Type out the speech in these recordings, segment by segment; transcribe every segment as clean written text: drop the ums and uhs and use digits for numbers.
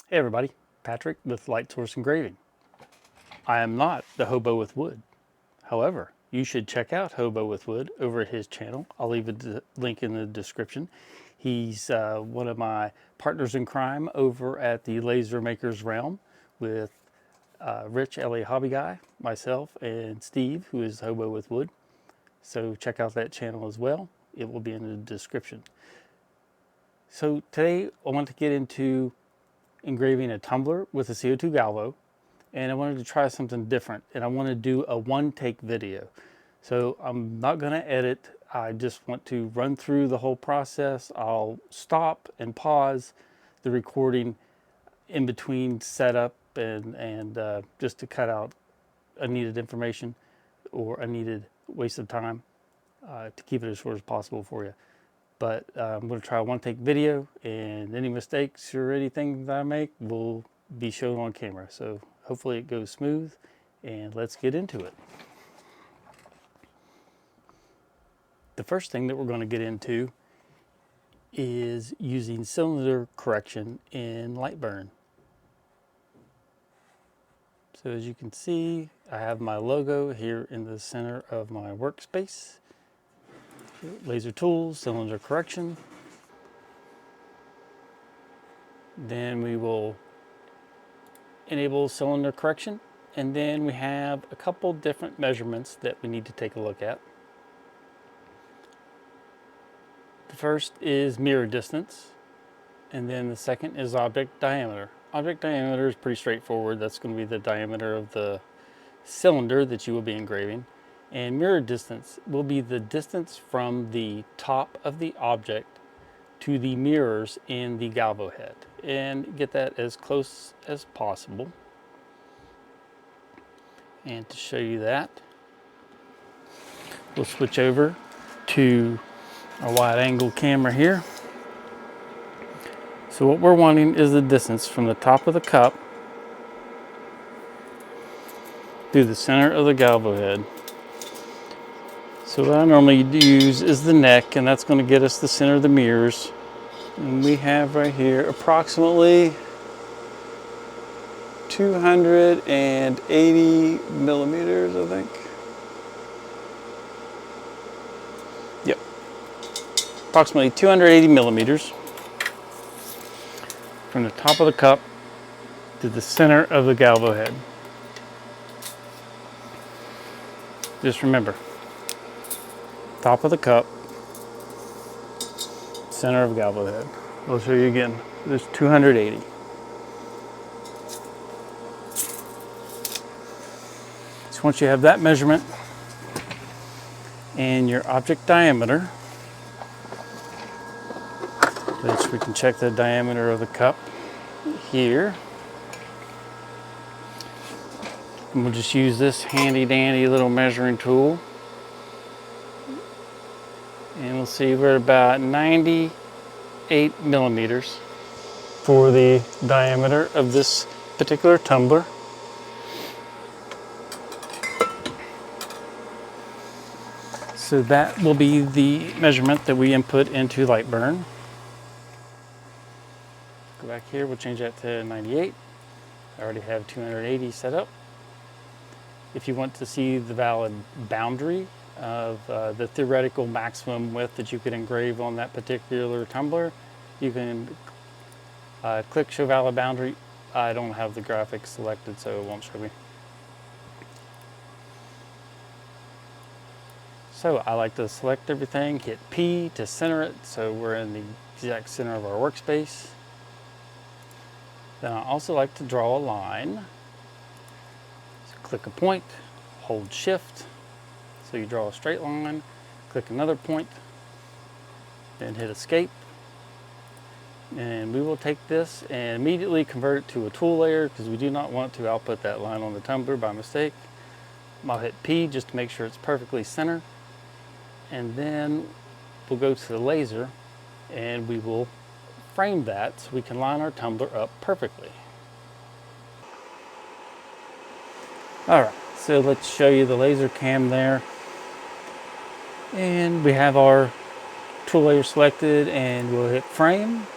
Hey everybody, Patrick with Light Source Engraving. I am not the hobo with wood. However, you should check out Hobo with Wood over at his channel. I'll leave a link in the description. He's one of my partners in crime over at the Laser Makers Realm with Rich, LA Hobby Guy, myself, and Steve, who is Hobo with Wood. So check out that channel as well. It will be in the description. So today I want to get into engraving a tumbler with a CO2 Galvo, and I wanted to try something different, and I want to do a one-take video. So I'm not going to edit. I just want to run through the whole process. I'll stop and pause the recording in between setup and just to cut out unneeded information or unneeded waste of time to keep it as short as possible for you. But I'm going to try a one-take video, and any mistakes or anything that I make will be shown on camera. So hopefully it goes smooth, and let's get into it. The first thing that we're going to get into is using cylinder correction in LightBurn. So as you can see, I have my logo here in the center of my workspace. Laser tools, cylinder correction. Then we will enable cylinder correction, and then we have a couple different measurements that we need to take a look at. The first is mirror distance, and then the second is object diameter. Object diameter is pretty straightforward. That's going to be the diameter of the cylinder that you will be engraving, and mirror distance will be the distance from the top of the object to the mirrors in the galvo head, and get that as close as possible. And to show you that, we'll switch over to our wide angle camera here. So what we're wanting is the distance from the top of the cup to the center of the galvo head. So what I normally use is the neck, and that's going to get us the center of the mirrors. And we have right here approximately 280 millimeters, I think. Yep. Approximately 280 millimeters from the top of the cup to the center of the galvo head. Just remember, top of the cup, center of galvo head. I'll show you again. There's 280. So once you have that measurement and your object diameter, which we can check the diameter of the cup here. And we'll just use this handy dandy little measuring tool. And we'll see we're at about 98 millimeters for the diameter of this particular tumbler. So that will be the measurement that we input into LightBurn. Go back here, we'll change that to 98. I already have 280 set up. If you want to see the valid boundary of the theoretical maximum width that you could engrave on that particular tumbler, you can click Show Valid Boundary. I don't have the graphics selected, so it won't show me. So I like to select everything, hit P to center it, so we're in the exact center of our workspace. Then I also like to draw a line. So click a point, hold Shift, so you draw a straight line, click another point, then hit Escape. And we will take this and immediately convert it to a tool layer, because we do not want to output that line on the tumbler by mistake. I'll hit P just to make sure it's perfectly centered. And then we'll go to the laser, and we will frame that so we can line our tumbler up perfectly. All right, so let's show you the laser cam there. And we have our tool layer selected, and we'll hit frame.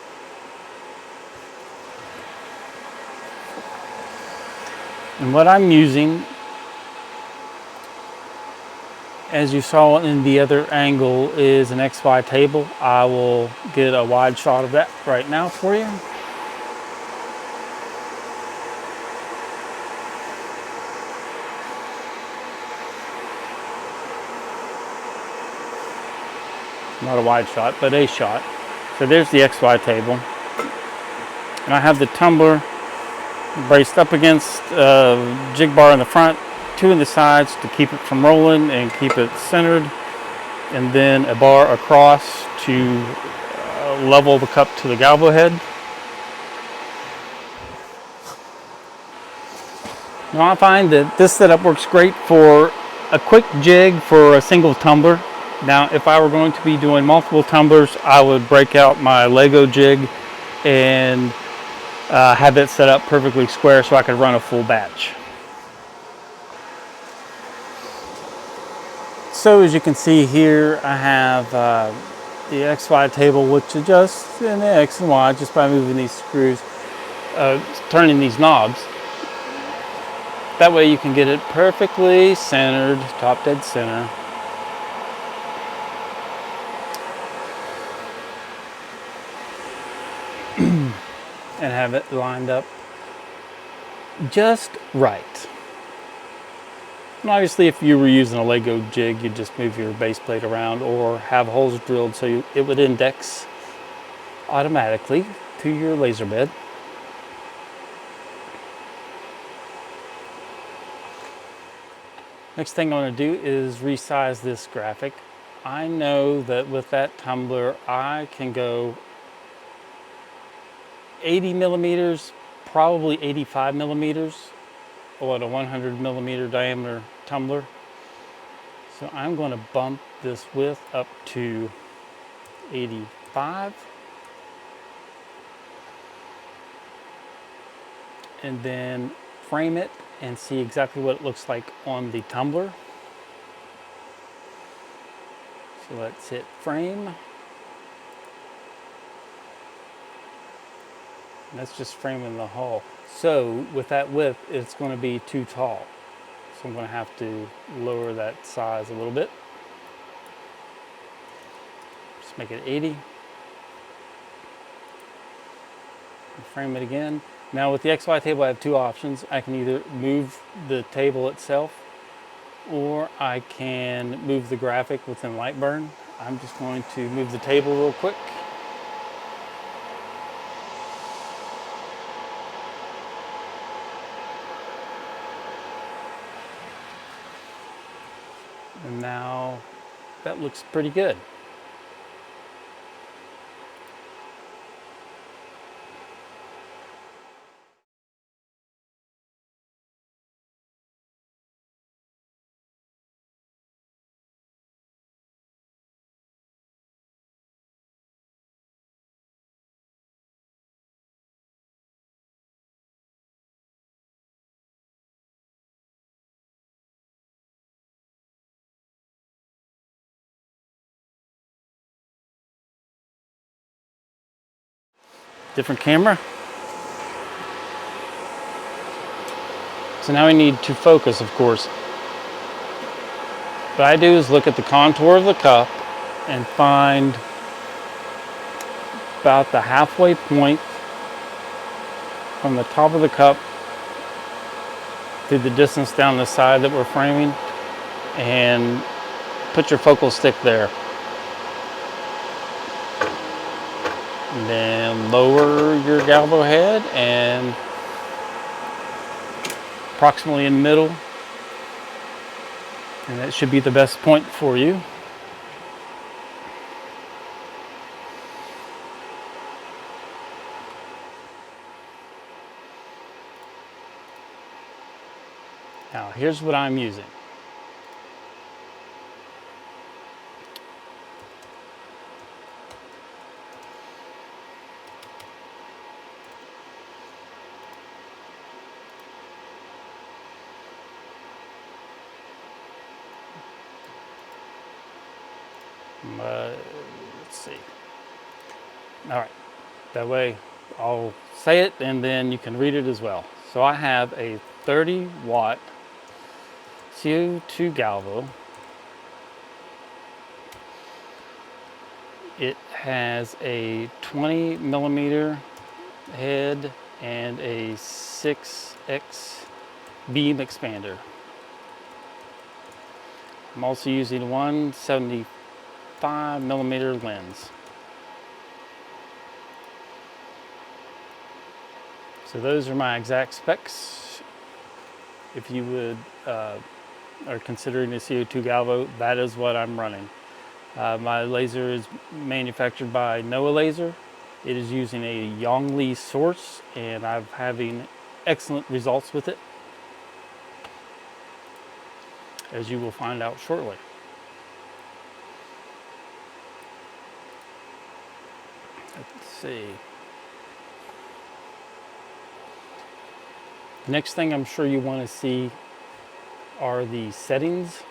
And what I'm using, as you saw in the other angle, is an XY table. I will get a wide shot of that right now for you. Not a wide shot, but a shot. So there's the XY table. And I have the tumbler braced up against a jig bar in the front, 2 in the sides to keep it from rolling and keep it centered, and then a bar across to level the cup to the galvo head. Now I find that this setup works great for a quick jig for a single tumbler. Now if I were going to be doing multiple tumblers, I would break out my Lego jig and have it set up perfectly square so I could run a full batch. So as you can see here, I have the XY table, which adjusts in the X and Y just by moving these screws, turning these knobs. That way you can get it perfectly centered, top dead center. And have it lined up just right. And obviously if you were using a Lego jig, you'd just move your base plate around or have holes drilled so it would index automatically to your laser bed. Next thing I'm going to do is resize this graphic. I know that with that tumbler I can go 80 millimeters, probably 85 millimeters on a 100 millimeter diameter tumbler. So I'm going to bump this width up to 85. And then frame it and see exactly what it looks like on the tumbler. So let's hit frame. And that's just framing the hull. So with that width, it's going to be too tall. So I'm going to have to lower that size a little bit. Just make it 80. And frame it again. Now with the XY table, I have 2 options. I can either move the table itself, or I can move the graphic within LightBurn. I'm just going to move the table real quick. And now that looks pretty good. Different camera. So now we need to focus, of course. What I do is look at the contour of the cup and find about the halfway point from the top of the cup to the distance down the side that we're framing, and put your focal stick there. And then lower your galvo head and approximately in the middle, and that should be the best point for you. Now here's what I'm using. Let's see. All right, that way I'll say it and then you can read it as well. So I have a 30-watt CO2 Galvo. It has a 20 millimeter head and a 6x beam expander. I'm also using one 75 millimeter lens. So those are my exact specs. If you are considering a CO2 Galvo, that is what I'm running. My laser is manufactured by Noah Laser. It is using a Yongli source, and I'm having excellent results with it, as you will find out shortly. Let's see. The next thing I'm sure you want to see are the settings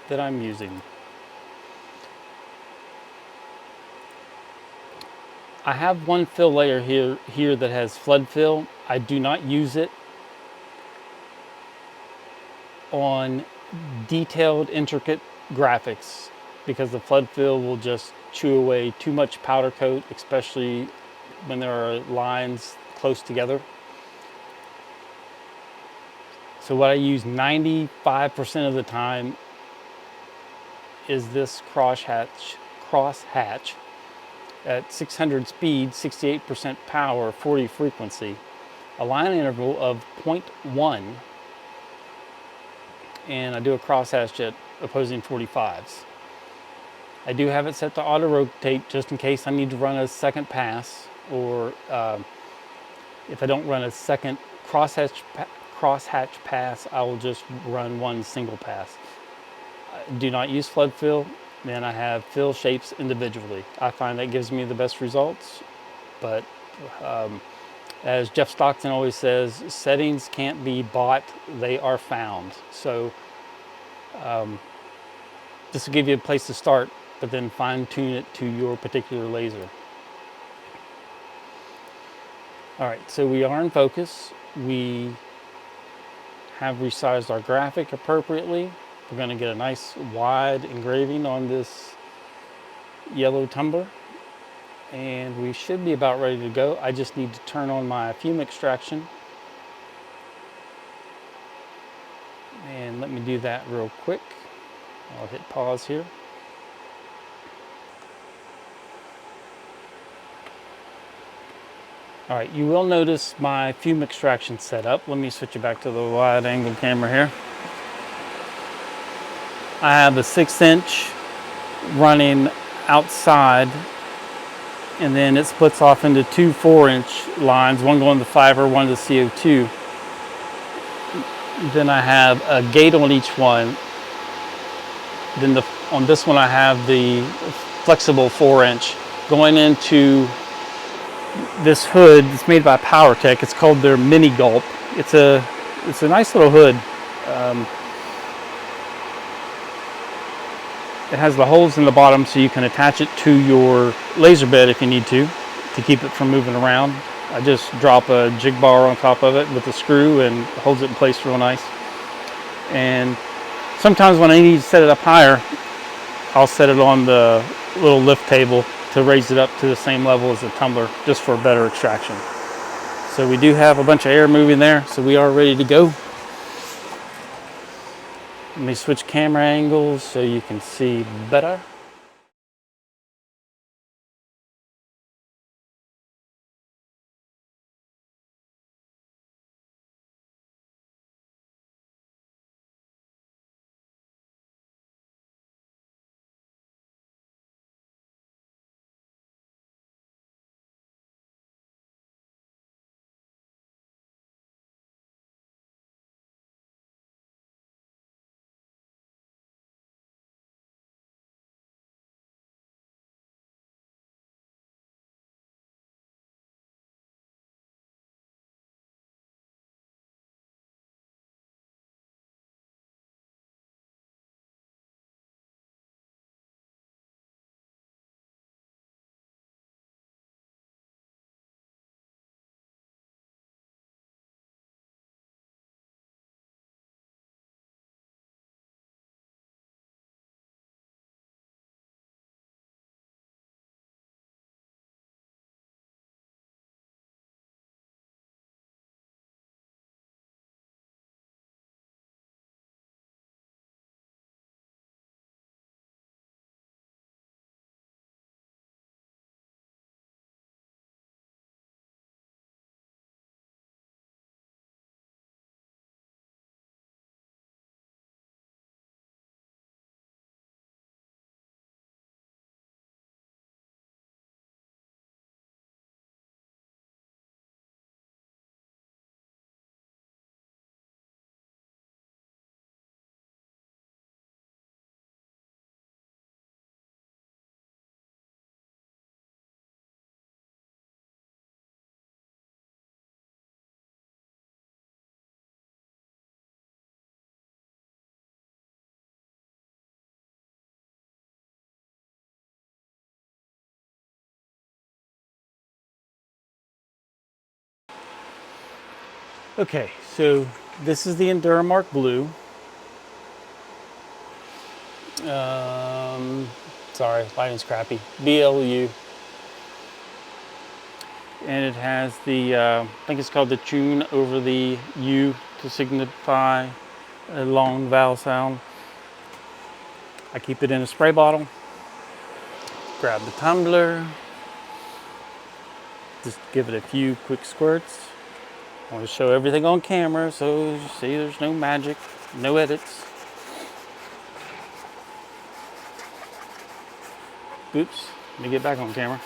that I'm using. I have one fill layer here that has flood fill. I do not use it on detailed, intricate graphics because the flood fill will just chew away too much powder coat, especially when there are lines close together. So what I use 95% of the time is this crosshatch at 600 speed, 68% power, 40 frequency, a line interval of 0.1, and I do a crosshatch at opposing 45s. I do have it set to auto rotate just in case I need to run a second pass, or if I don't run a second crosshatch pass, I will just run one single pass. I do not use flood fill. Then I have fill shapes individually. I find that gives me the best results, but as Jeff Stockton always says, settings can't be bought, they are found. So this will give you a place to start, but then fine tune it to your particular laser. All right, so we are in focus. We have resized our graphic appropriately. We're going to get a nice wide engraving on this yellow tumbler, and we should be about ready to go. I just need to turn on my fume extraction, and let me do that real quick. I'll hit pause here. All right, you will notice my fume extraction set up. Let me switch it back to the wide angle camera here. I have a 6-inch running outside, and then it splits off into two 4-inch lines, one going to fiber, one to CO2. Then I have a gate on each one. Then on this one I have the flexible 4-inch going into this hood. It's made by PowerTech. It's called their Mini Gulp. It's a nice little hood. It has the holes in the bottom so you can attach it to your laser bed if you need to keep it from moving around. I just drop a jig bar on top of it with a screw and it holds it in place real nice. And sometimes when I need to set it up higher, I'll set it on the little lift table to raise it up to the same level as the tumbler, just for better extraction. So we do have a bunch of air moving there, so we are ready to go. Let me switch camera angles so you can see better. Okay, so this is the Enduramark Blue. Sorry, lighting's crappy. BLU. And it has the, I think it's called the tune over the U to signify a long vowel sound. I keep it in a spray bottle. Grab the tumbler. Just give it a few quick squirts. I want to show everything on camera, so you see there's no magic, no edits. Oops, let me get back on camera.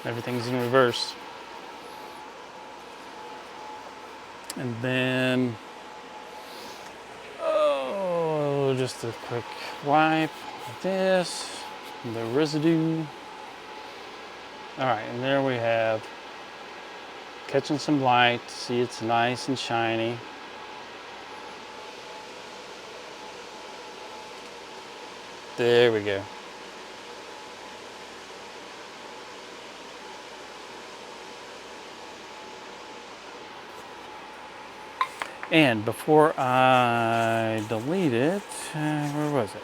Everything's in reverse. And then, oh, just a quick wipe of this, the residue. All right, and there we have catching some light. See, it's nice and shiny. There we go. And before I delete it, where was it?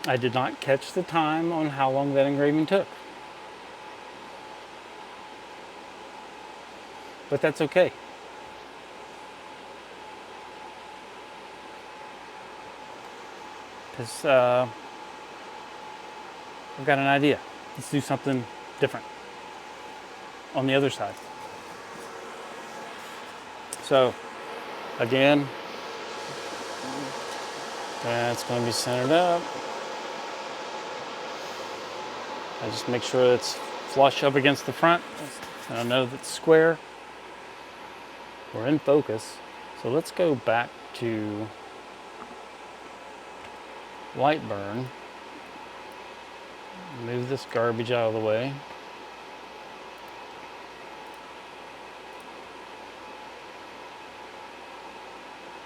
I did not catch the time on how long that engraving took. But that's okay. Because I've got an idea. Let's do something different on the other side. So again, that's going to be centered up. I just make sure it's flush up against the front. And I know that's square. We're in focus. So let's go back to LightBurn. Move this garbage out of the way.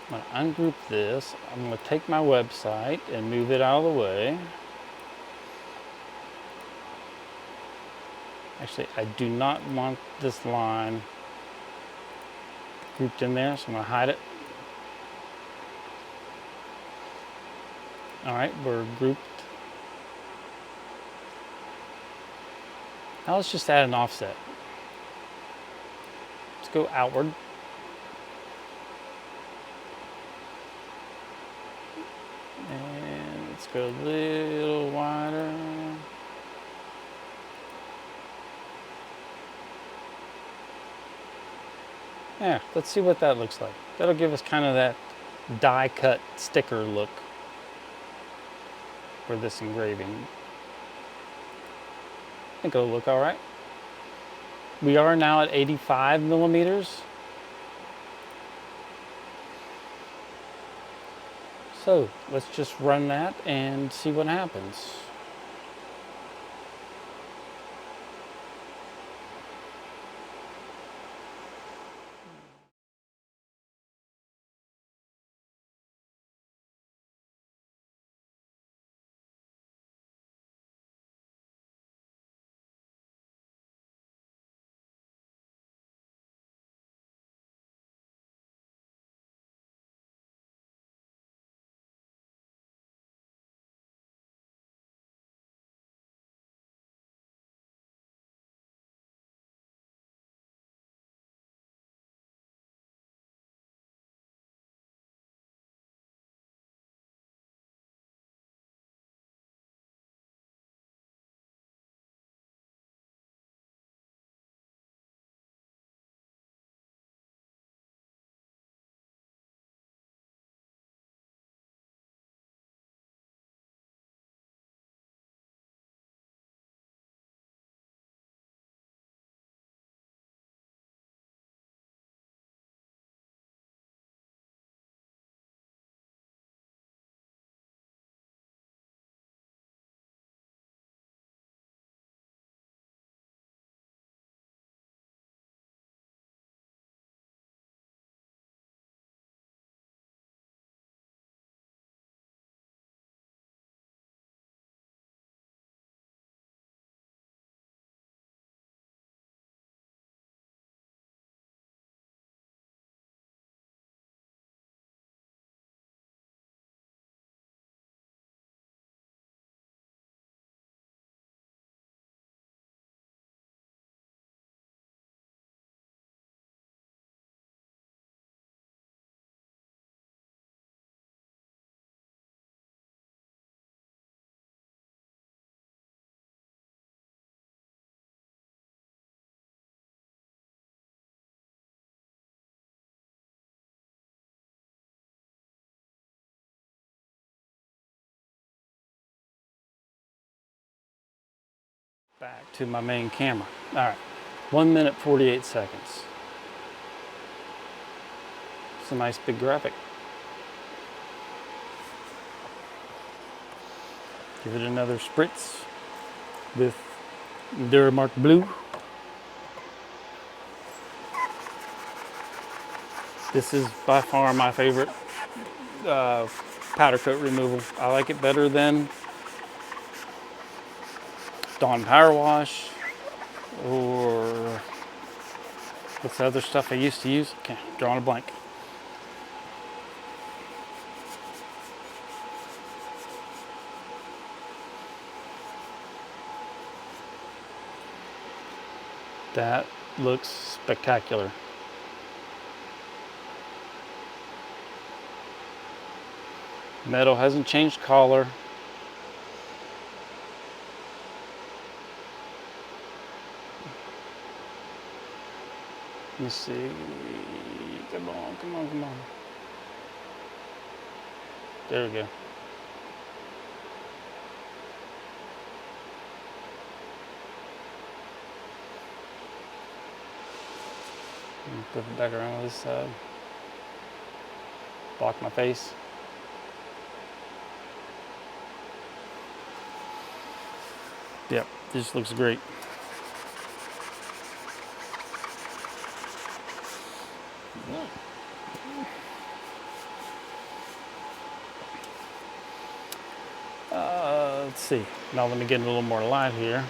I'm going to ungroup this. I'm going to take my website and move it out of the way. Actually, I do not want this line grouped in there, so I'm going to hide it. All right, we're grouped. Now let's just add an offset. Let's go outward. And let's go a little wider. Yeah, let's see what that looks like. That'll give us kind of that die cut sticker look for this engraving. I think it'll look all right. We are now at 85 millimeters. So let's just run that and see what happens. Back to my main camera. All right, 1 minute 48 seconds. It's a nice big graphic. Give it another spritz with Duramark Blue. This is by far my favorite powder coat removal. I like it better than Dawn Power Wash or what's the other stuff I used to use? Okay, drawing a blank. That looks spectacular. Metal hasn't changed color. Let me see. Come on, come on, come on. There we go. Flip it back around on this side. Block my face. Yep, this looks great. Let's see. Now let me get a little more light here.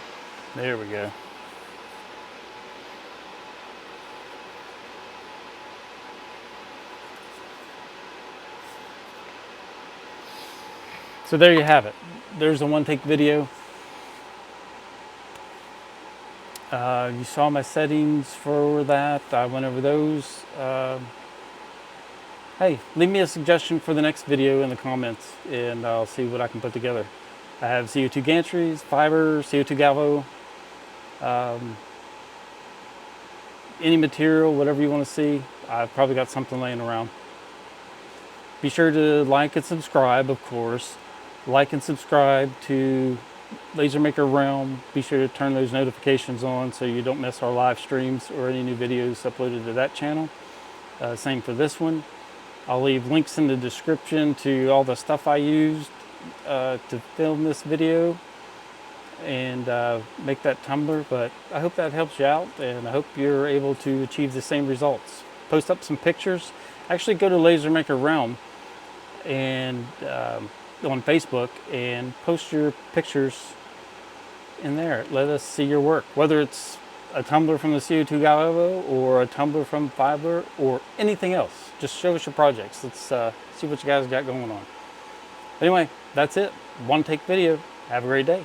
There we go. So there you have it. There's a one-take video. You saw my settings for that. I went over those. Hey, leave me a suggestion for the next video in the comments and I'll see what I can put together. I have CO2 gantries, fiber, CO2 Galvo, any material, whatever you want to see. I've probably got something laying around. Be sure to like and subscribe, of course. Like and subscribe to Laser Maker Realm. Be sure to turn those notifications on so you don't miss our live streams or any new videos uploaded to that channel. Same for this one. I'll leave links in the description to all the stuff I used to film this video and make that tumbler. But I hope that helps you out and I hope you're able to achieve the same results. Post up some pictures. Actually go to Laser Maker Realm and on Facebook and post your pictures in there. Let us see your work, whether it's a tumbler from the CO2 Galvo or a tumbler from fiber or anything else. Just show us your projects. Let's see what you guys got going on. Anyway, that's it. One take video. Have a great day.